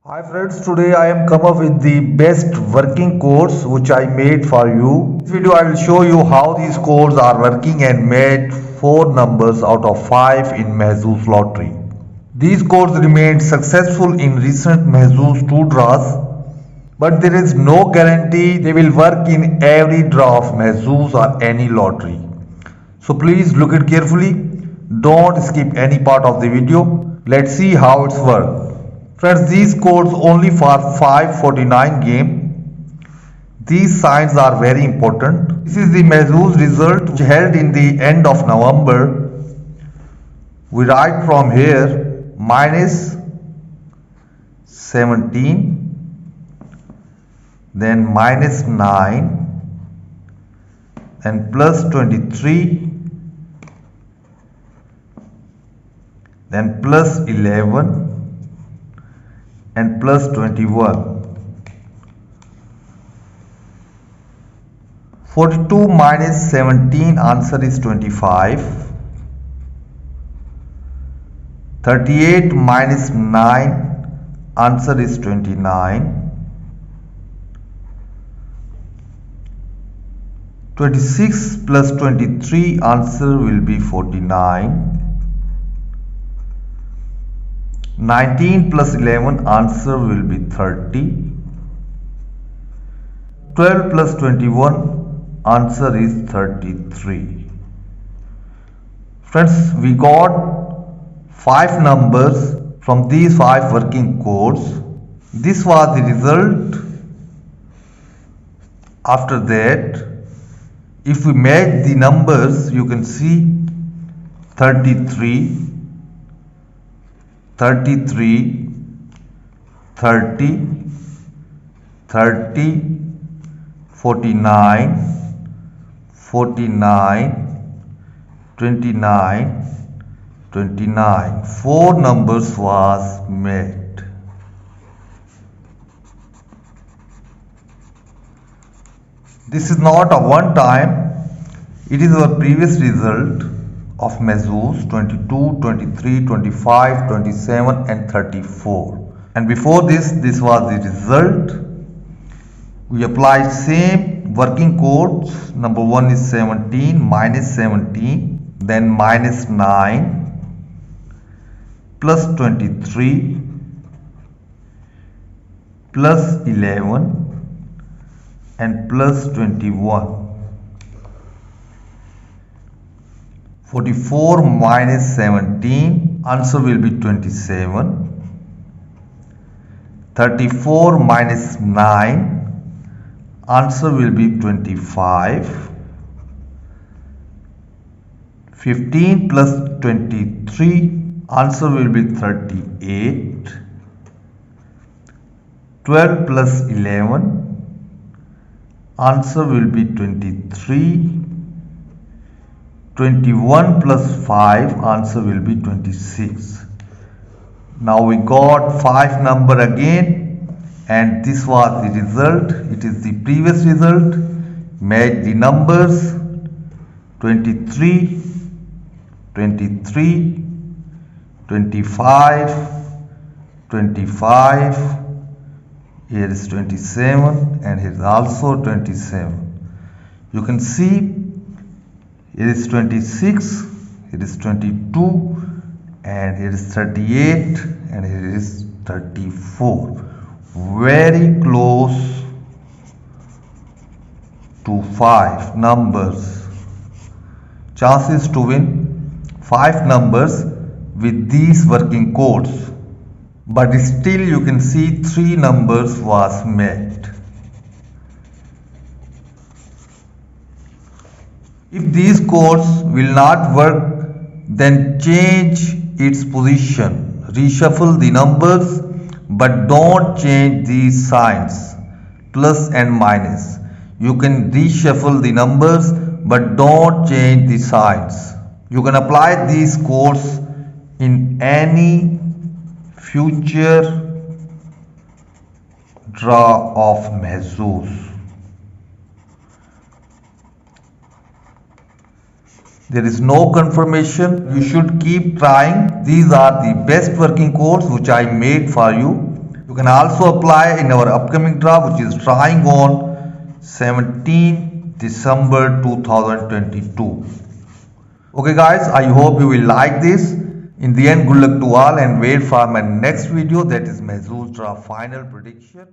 Hi friends, today I am come up with the best working codes which I made for you. In this video I will show you how these codes are working and made 4 numbers out of 5 in Mahzooz lottery. These codes remained successful in recent Mahzooz 2 draws, but there is no guarantee they will work in every draw of Mahzooz or any lottery. So please look it carefully. Don't skip any part of the video. Let's see how it's work. Friends, these codes only for 549 game. These signs are very important. This is the Mahzooz result which held in the end of November. We write from here minus 17, then minus 9, then plus 23, then plus 11, and plus 21. 42 minus 17, answer is 25. 38 minus 9, answer is 29. 26 plus 23, answer will be 49. 19 plus 11, answer will be 30. 12 plus 21, answer is 33. Friends, we got 5 numbers from these 5 working codes. This was the result. After that, if we match the numbers, you can see 33, 33, 30, 30, 49, 49, 29, 29. 4 numbers was made. This is not a one time, it is our previous result of Mahzooz 22, 23, 25, 27 and 34. And before this was the result. We applied same working codes. Number 1 is 17, minus 17, then minus 9, plus 23, plus 11 and plus 21. 44 minus 17, answer will be 27. 34 minus 9, answer will be 25. 15 plus 23, answer will be 38. 12 plus 11, answer will be 23. 21 plus 5, answer will be 26. Now we got 5 number again, and this was the result. It is the previous result. Match the numbers 23, 23, 25, 25. Here is 27 and here is also 27. You can see here is 26, here is 22, and here is 38, and here is 34. Very close to 5 numbers. Chances to win 5 numbers with these working codes. But still you can see 3 numbers was met. If these codes will not work, then change its position. Reshuffle the numbers, but don't change these signs, plus and minus. You can reshuffle the numbers, but don't change the signs. You can apply these codes in any future draw of Mahzooz. There is no confirmation. You should keep trying. These are the best working codes which I made for you. You can also apply in our upcoming draw, which is drawing on 17 December 2022. Okay guys, I hope you will like this. In the end, good luck to all and wait for my next video, that is Mahzooz Draw final prediction.